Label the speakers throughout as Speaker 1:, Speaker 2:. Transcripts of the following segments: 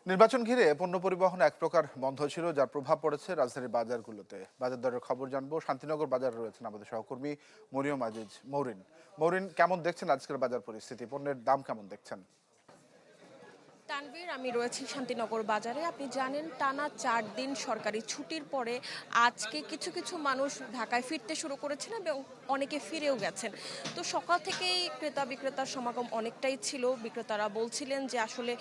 Speaker 1: নির্বাচন ঘিরে পণ্য পরিবহন এক প্রকার বন্ধ ছিল, যার প্রভাব পড়েছে রাজধানীর বাজারগুলোতে। বাজার দরের খবর জানবো, শান্তিনগর বাজারে রয়েছেন আমাদের সহকর্মী মরিয়ম আজিজ মৌরিন। মৌরিন, কেমন দেখছেন আজকের বাজার পরিস্থিতি? পণ্যের দাম কেমন দেখছেন?
Speaker 2: তানভীর, আমি রয়েছি শান্তিনগর বাজারে। আপনি জানেন, টানা 4 দিন সরকারি ছুটির পরে আজকে কিছু কিছু মানুষ ঢাকায় ফিরতে শুরু করেছেন এবং অনেকে ফিরেও গেছেন। তো সকাল থেকেই ক্রেতা বিক্রেতার সমাগম অনেকটাই ছিল। বিক্রেতারা বলছিলেন যে আসলে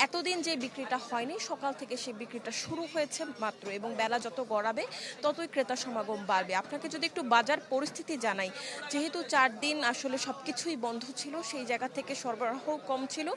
Speaker 2: এতদিন যে বিক্রিটা হয়নি, সকাল থেকে সেই বিক্রিটা শুরু হয়েছে মাত্র, এবং বেলা যত গড়াবে ততই ক্রেতা সমাগম বাড়বে। আপনাকে যদি একটু বাজার পরিস্থিতি জানাই, যেহেতু 4 দিন আসলে সবকিছুই বন্ধ ছিল, সেই জায়গা থেকে সরবরাহ কম ছিল,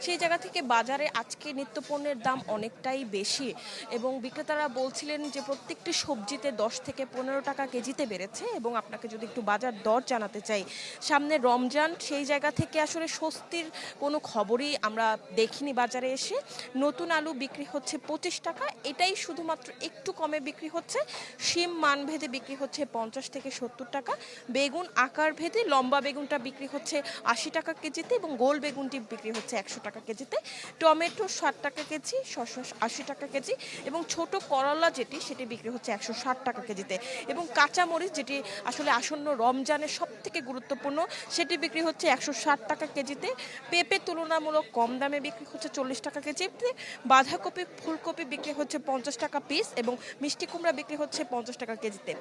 Speaker 2: সেই জায়গা থেকে বাজারে আজকে নিত্যপণ্যের দাম অনেকটাই বেশি। এবং বিক্রেতারা বলছিলেন যে প্রত্যেকটি সবজিতে 10 থেকে 15 টাকা কেজিতে বেড়েছে। এবং আপনাকে যদি একটু বাজার দর জানাতে চাই, সামনে রমজান, সেই জায়গা থেকে আসলে স্বস্তির কোনো খবরই আমরা দেখিনি বাজারে এসে। নতুন আলু বিক্রি হচ্ছে 25 টাকা, এটাই শুধুমাত্র একটু কমে বিক্রি হচ্ছে। শিম মানভেদে বিক্রি হচ্ছে 50 থেকে 70 টাকা। বেগুন আকার ভেদে লম্বা বেগুনটা বিক্রি হচ্ছে 80 টাকা কেজিতে, এবং গোল বেগুনটি বিক্রি হচ্ছে 100 টাকা কেজিতে। টমেটো 60 টাকা কেজি, শসা 80 টাকা কেজি, এবং ছোট করলা যেটি, সেটি বিক্রি হচ্ছে 160 টাকা কেজিতে। এবং কাঁচামরিচ, যেটি আসলে আসন্ন রমজানের সব থেকে গুরুত্বপূর্ণ, সেটি বিক্রি হচ্ছে 160 টাকা কেজিতে। পেঁপে তুলনামূলক কম দামে বিক্রি হচ্ছে 40 টাকা কেজিতে। বাঁধাকপি, ফুলকপি বিক্রি হচ্ছে 50 টাকা পিস, এবং মিষ্টি কুমড়া বিক্রি হচ্ছে 50 টাকা কেজিতে।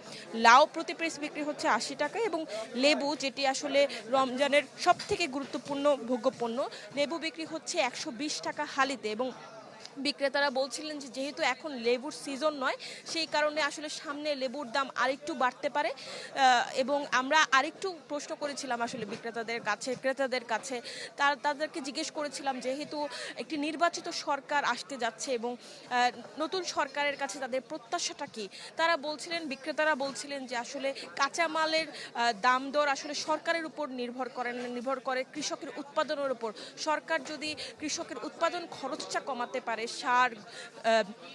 Speaker 2: লাউ প্রতি পিস বিক্রি হচ্ছে 80 টাকা, এবং লেবু, যেটি আসলে রমজানের সব থেকে গুরুত্বপূর্ণ ভোগ্যপণ্য, লেবু বিক্রি হচ্ছে 120 টাকা হালিতে। এবং বিক্রেতারা বলছিলেন যে যেহেতু এখন লেবুর সিজন নয়, সেই কারণে আসলে সামনে লেবুর দাম আরেকটু বাড়তে পারে। এবং আমরা আরেকটু প্রশ্ন করেছিলাম আসলে ক্রেতাদের কাছে। তাদেরকে জিজ্ঞেস করেছিলাম, যেহেতু একটি নির্বাচিত সরকার আসতে যাচ্ছে এবং নতুন সরকারের কাছে তাদের প্রত্যাশাটা কি। বিক্রেতারা বলছিলেন যে আসলে কাঁচামালের দাম দর আসলে সরকারের উপর নির্ভর করে কৃষকের উৎপাদনের উপর। সরকার যদি কৃষকের উৎপাদন খরচটা কমাতে পারে,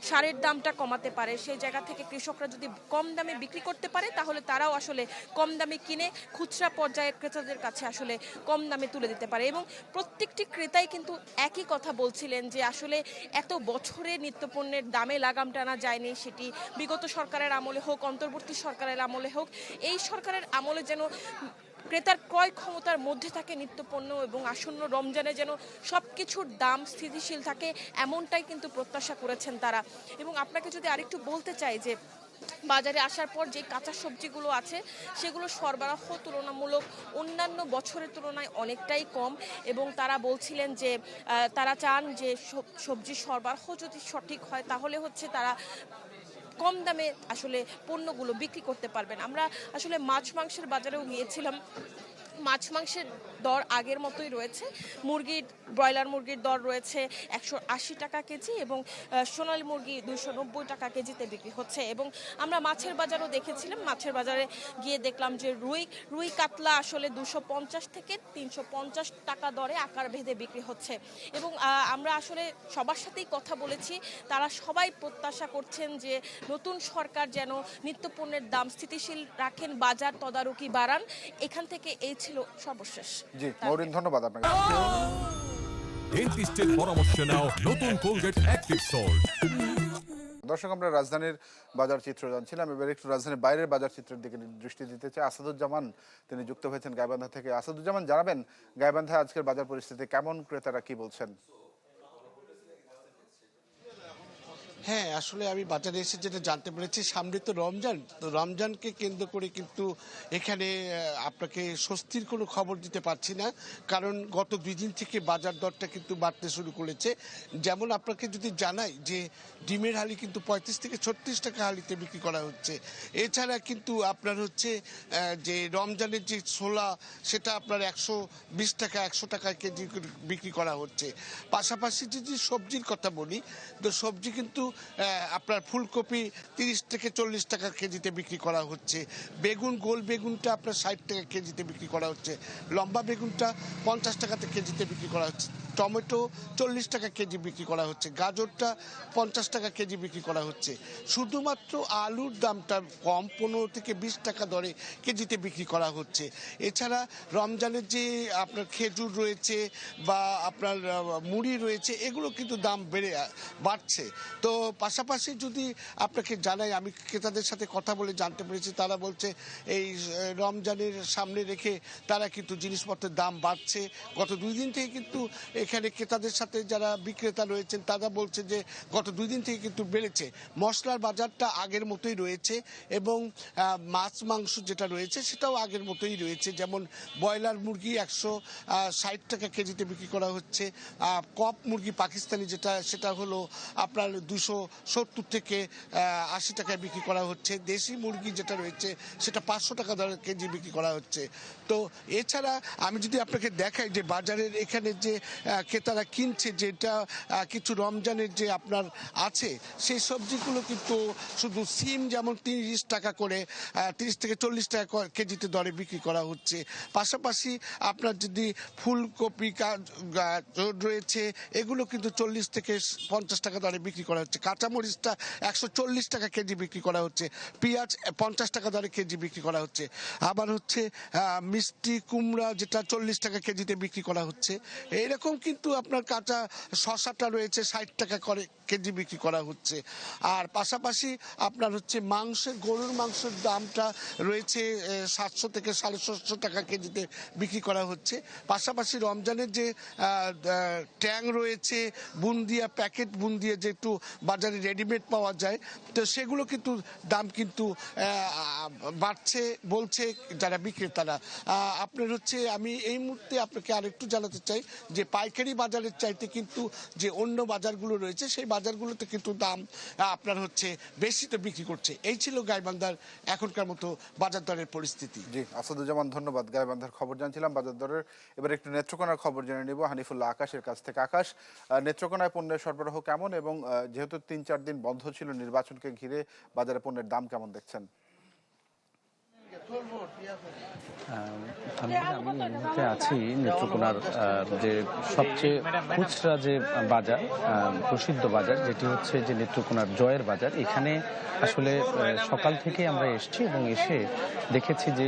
Speaker 2: সারের দামটা কমাতে পারে, সেই জায়গা থেকে কৃষকরা যদি কম দামে বিক্রি করতে পারে, তাহলে তারাও আসলে কম দামে কিনে খুচরা পর্যায়ে ক্রেতাদের কাছে আসলে কম দামে তুলে দিতে পারে। এবং প্রত্যেকটি ক্রেতাই কিন্তু একই কথা বলছিলেন যে আসলে এত বছরে নিত্যপণ্যের দামে লাগাম টানা যায়নি, সেটি বিগত সরকারের আমলে হোক, অন্তর্বর্তী সরকারের আমলে হোক, এই সরকারের আমলে যেন ক্রেতার ক্রয় ক্ষমতার মধ্যে থাকে নিত্যপণ্য, এবং আসন্ন রমজানে যেন সবকিছুর দাম স্থিতিশীল থাকে, এমনটাই কিন্তু প্রত্যাশা করেছেন তারা। এবং আপনাকে যদি আরেকটু বলতে চাই যে বাজারে আসার পর যে কাঁচা সবজিগুলো আছে, সেগুলো সরবরাহ তুলনামূলক অন্যান্য বছরের তুলনায় অনেকটাই কম। এবং তারা বলছিলেন যে তারা চান যে সবজির সরবরাহ যদি সঠিক হয়, তাহলে হচ্ছে তারা কম দামে আসলে পণ্যগুলো বিক্রি করতে পারবেন। আমরা আসলে মাছ মাংসের বাজারেও গিয়েছিলাম। মাছ মাংসের দর আগের মতোই রয়েছে। ব্রয়লার মুরগির দর রয়েছে 180 টাকা কেজি, এবং সোনালী মুরগি 290 টাকা কেজিতে বিক্রি হচ্ছে। এবং আমরা মাছের বাজারও দেখেছিলাম। মাছের বাজারে গিয়ে দেখলাম যে রুই কাতলা আসলে 250 থেকে 350 টাকা দরে আকার ভেদে বিক্রি হচ্ছে। এবং আমরা আসলে সবার সাথেই কথা বলেছি, তারা সবাই প্রত্যাশা করছেন যে নতুন সরকার যেন নিত্যপণ্যের দাম স্থিতিশীল রাখেন, বাজার তদারকি বাড়ান। এখান থেকে এই ছিল সর্বশেষ।
Speaker 1: জি মৌরিন, ধন্যবাদ আপনাকে।
Speaker 3: ডেন্টিস্টের পরামর্শ নাও নতুন কোলগেট অ্যাক্টিভ সল্ট।
Speaker 1: দর্শক, আমরা রাজধানীর বাজার চিত্র জানছিলাম, এবার একটু রাজধানীর বাইরের বাজার চিত্রের দিকে দৃষ্টি দিতে চাই। আসাদুজ্জামান তিনি যুক্ত হয়েছেন গাইবান্ধা থেকে। আসাদুজ্জামান, জানাবেন গাইবান্ধায় আজকের বাজার পরিস্থিতি কেমন, ক্রেতারা কি বলছেন?
Speaker 4: হ্যাঁ, আসলে আমি বাজারে এসে যেটা জানতে পেরেছি, সামনে তো রমজান, তো রমজানকে কেন্দ্র করে কিন্তু এখানে আপনাকে স্বস্তির কোনো খবর দিতে পারছি না, কারণ গত 2 দিন থেকে বাজার দরটা কিন্তু বাড়তে শুরু করেছে। যেমন আপনাকে যদি জানাই যে ডিমের হালি কিন্তু 35 থেকে 36 টাকা হালিতে বিক্রি করা হচ্ছে। এছাড়া কিন্তু আপনার হচ্ছে যে রমজানের যে ছোলা, সেটা আপনার 120 টাকা 100 টাকায় কেজি বিক্রি করা হচ্ছে। পাশাপাশি যদি সবজির কথা বলি, তো সবজি কিন্তু আপনার ফুলকপি 30 থেকে 40 টাকা কেজিতে বিক্রি করা হচ্ছে। বেগুন, গোল বেগুনটা আপনার 60 টাকা কেজিতে বিক্রি করা হচ্ছে। লম্বা বেগুনটা 50 টাকাতে কেজিতে বিক্রি করা হচ্ছে। টমেটো 40 টাকা কেজি বিক্রি করা হচ্ছে। গাজরটা 50 টাকা কেজি বিক্রি করা হচ্ছে। শুধুমাত্র আলুর দামটা কম, 15 থেকে 20 টাকা দরে কেজিতে বিক্রি করা হচ্ছে। এছাড়া রমজানের যে আপনার খেজুর রয়েছে বা আপনার মুড়ি রয়েছে, এগুলো কিন্তু দাম বাড়ছে। তো পাশাপাশি যদি আপনাকে জানাই, আমি ক্রেতাদের সাথে কথা বলে জানতে পেরেছি, তারা বলছে এই রমজানের সামনে রেখে তারা কিন্তু জিনিসপত্রের দাম বাড়ছে। গত 2 দিন থেকে কিন্তু এখানে ক্রেতাদের সাথে যারা বিক্রেতা রয়েছেন তারা বলছে যে গত 2 দিন থেকে কিন্তু বেড়েছে। মশলার বাজারটা আগের মতোই রয়েছে এবং মাছ মাংস যেটা রয়েছে সেটাও আগের মতোই রয়েছে। যেমন ব্রয়লার মুরগি 160 টাকা কেজিতে বিক্রি করা হচ্ছে। কক মুরগি পাকিস্তানি যেটা, সেটা হলো আপনার 270 থেকে 80 টাকায় বিক্রি করা হচ্ছে। দেশি মুরগি যেটা রয়েছে সেটা 500 টাকা দরে কেজি বিক্রি করা হচ্ছে। তো এছাড়া আমি যদি আপনাকে দেখাই যে বাজারের এখানে যে ক্রেতারা কিনছে, যেটা কিছু রমজানের যে আপনার আছে সেই সবজিগুলো কিন্তু শুধু সিম যেমন 30 টাকা করে 30 থেকে 40 টাকা কেজিতে দরে বিক্রি করা হচ্ছে। পাশাপাশি আপনার যদি ফুলকপি রয়েছে এগুলো কিন্তু 40 থেকে 50 টাকা দরে বিক্রি করা হচ্ছে। কাঁচামরিচটা 140 টাকা কেজি বিক্রি করা হচ্ছে। পেঁয়াজ 50 টাকা দরে কেজি বিক্রি করা হচ্ছে। আবার হচ্ছে মিষ্টি কুমড়া যেটা 40 টাকা কেজিতে বিক্রি করা হচ্ছে। এইরকম কিন্তু আপনার কাঁচা শসাটা রয়েছে 60 টাকা করে কেজি বিক্রি করা হচ্ছে। আর পাশাপাশি আপনার হচ্ছে গরুর মাংসের দামটা রয়েছে 700 থেকে 750 টাকা কেজিতে বিক্রি করা হচ্ছে। পাশাপাশি রমজানের যে ট্যাং রয়েছে, বুন্দিয়া, প্যাকেট বুন্দিয়া যে একটু বাজারে রেডিমেড পাওয়া যায়, তো সেগুলো কিন্তু দাম কিন্তু বাড়ছে বলছে যারা বিক্রেতারা। আপনার হচ্ছে আমি এই মুহূর্তে আপনাকে আরেকটু জানাতে চাই যে পাইকারি বাজারের চাইতে কিন্তু যে অন্য বাজারগুলো রয়েছে সেই বাজারগুলোতে কিন্তু দাম আপনার হচ্ছে বেশিতে বিক্রি করছে। এই ছিল গাইবান্ধার এখনকার মতো বাজার দরের পরিস্থিতি।
Speaker 1: জি, আসাদুজ্জামান ধন্যবাদ। গাইবান্ধার খবর জানছিলাম বাজার দরের। এবার একটু নেত্রকোনার খবর জেনে নিব হানিফুল্লাহ আকাশের কাছ থেকে। আকাশ, নেত্রকোনায় পণ্যের সরবরাহ কেমন এবং যেহেতু 3-4 দিন বন্ধ ছিল নির্বাচনকে ঘিরে বাজারে পণ্যের দাম কেমন দেখছেন?
Speaker 5: আমি এই মুহূর্তে আছি নেত্রকোনার যে সবচেয়ে খুচরা যে বাজার, প্রসিদ্ধ বাজার যেটি হচ্ছে যে নেত্রকোনার জয়ের বাজার। এখানে আসলে সকাল থেকে আমরা এসেছি এবং এসে দেখেছি যে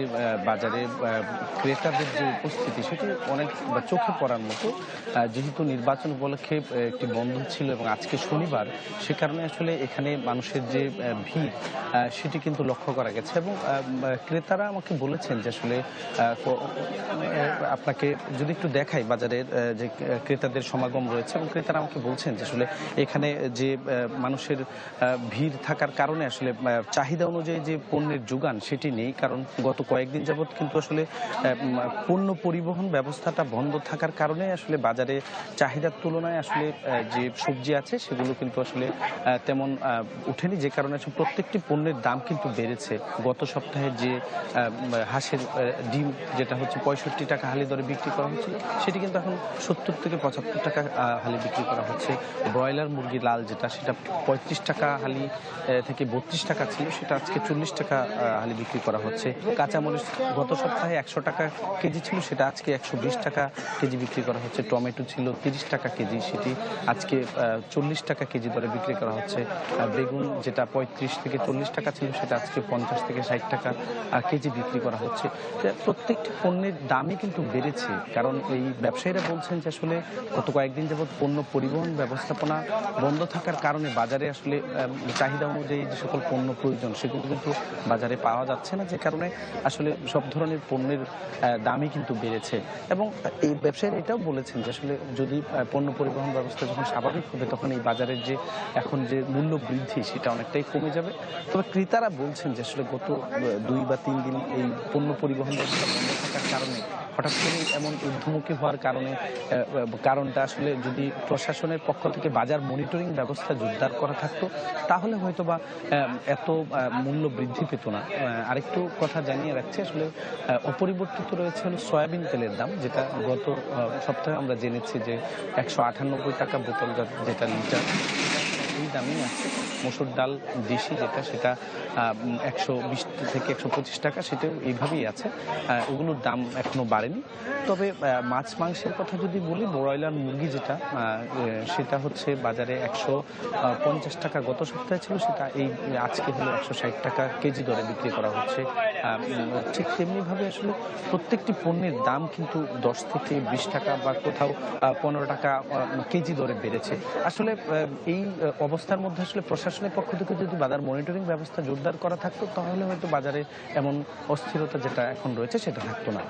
Speaker 5: বাজারে ক্রেতাদের যে উপস্থিতি সেটি অনেক চোখে পড়ার মতো। যেহেতু নির্বাচন উপলক্ষে একটি বন্ধ ছিল এবং আজকে শনিবার, সে কারণে আসলে এখানে মানুষের যে ভিড় সেটি কিন্তু লক্ষ্য করা গেছে এবং ক্রেতারা আমাকে বলেছেন যে আসলে আপনাকে যদি একটু দেখাই বাজারের যে ক্রেতাদের সমাগম রয়েছে এবং ক্রেতারা আমাকে বলছেন যে আসলে এখানে যে মানুষের ভিড় থাকার কারণে আসলে চাহিদা অনুযায়ী যে পণ্যের যোগান সেটি নেই। কারণ গত কয়েকদিন যাবৎ কিন্তু আসলে পণ্য পরিবহন ব্যবস্থাটা বন্ধ থাকার কারণে আসলে বাজারে চাহিদার তুলনায় আসলে যে সবজি আছে সেগুলো কিন্তু আসলে তেমন উঠেনি, যে কারণে প্রত্যেকটি পণ্যের দাম কিন্তু বেড়েছে। গত সপ্তাহে যে হাঁসের ডিম যেটা হচ্ছে 65 টাকা হালি দরে বিক্রি করা হচ্ছিল সেটি কিন্তু এখন 70 থেকে 75 টাকা হালি বিক্রি করা হচ্ছে। ব্রয়লার মুরগি লাল যেটা, সেটা 35 টাকা হালি থেকে 32 টাকা ছিল, সেটা আজকে 40 টাকা হালি বিক্রি করা হচ্ছে। কাঁচামরিচ গত সপ্তাহে 100 টাকা কেজি ছিল, সেটা আজকে 120 টাকা কেজি বিক্রি করা হচ্ছে। টমেটো ছিল 30 টাকা কেজি, সেটি আজকে 40 টাকা কেজি দরে বিক্রি করা হচ্ছে। বেগুন যেটা 35 থেকে 40 টাকা ছিল, সেটা আজকে 50 থেকে 60 টাকা কেজি বিক্রি করা হচ্ছে। প্রত্যেকটি পণ্যের দামই কিন্তু বেড়েছে, কারণ এই ব্যবসায়ীরা বলছেন যে আসলে গত কয়েকদিন যাবৎ পণ্য পরিবহন ব্যবস্থাপনা বন্ধ থাকার কারণে বাজারে আসলে চাহিদা অনুযায়ী যে সকল পণ্য প্রয়োজন সেগুলো কিন্তু বাজারে পাওয়া যাচ্ছে না, যে কারণে আসলে সব ধরনের পণ্যের দামই কিন্তু বেড়েছে। এবং এই ব্যবসায়ীরা এটাও বলেছেন যে আসলে যদি পণ্য পরিবহন ব্যবস্থা যখন স্বাভাবিক হবে তখন এই বাজারের যে এখন যে মূল্য বৃদ্ধি সেটা অনেকটাই কমে যাবে। তবে ক্রেতারা বলছেন যে আসলে গত 2 বা 3 দিন এই পণ্য পরিবহন ব্যবস্থা বন্ধ থাকার কারণে হঠাৎ করে এমন ঊর্ধ্বমুখী হওয়ার কারণটা আসলে যদি প্রশাসনের পক্ষ থেকে বাজার মনিটরিং ব্যবস্থা জোরদার করা থাকতো তাহলে হয়তো বা এত মূল্য বৃদ্ধি পেত না। আরেকটু কথা জানিয়ে রাখছি, আসলে অপরিবর্তিত রয়েছে হলো সয়াবিন তেলের দাম, যেটা গত সপ্তাহে আমরা জেনেছি যে 198 টাকা বোতল যেটা লিটার। এই দামেই আছে। মসুর ডাল দেশি যেটা সেটা 120 থেকে 125 টাকা, সেটাও এইভাবেই আছে। ওগুলোর দাম এখনো বাড়েনি। তবে মাছ মাংসের কথা যদি বলি, ব্রয়লার মুরগি যেটা সেটা হচ্ছে বাজারে 150 টাকা গত সপ্তাহে ছিল, সেটা আজকে হলো 160 টাকা কেজি দরে বিক্রি করা হচ্ছে। ঠিক তেমনিভাবে আসলে প্রত্যেকটি পণ্যের দাম কিন্তু 10 থেকে 20 টাকা বা কোথাও 15 টাকা কেজি দরে বেড়েছে। আসলে এই অবস্থার মধ্যে আসলে প্রশাসনের পক্ষ থেকে যদি বাজার মনিটরিং ব্যবস্থা জোরদার করা থাকতো, তাহলে হয়তো বাজারে এমন অস্থিরতা যেটা এখন রয়েছে সেটা থাকতো না।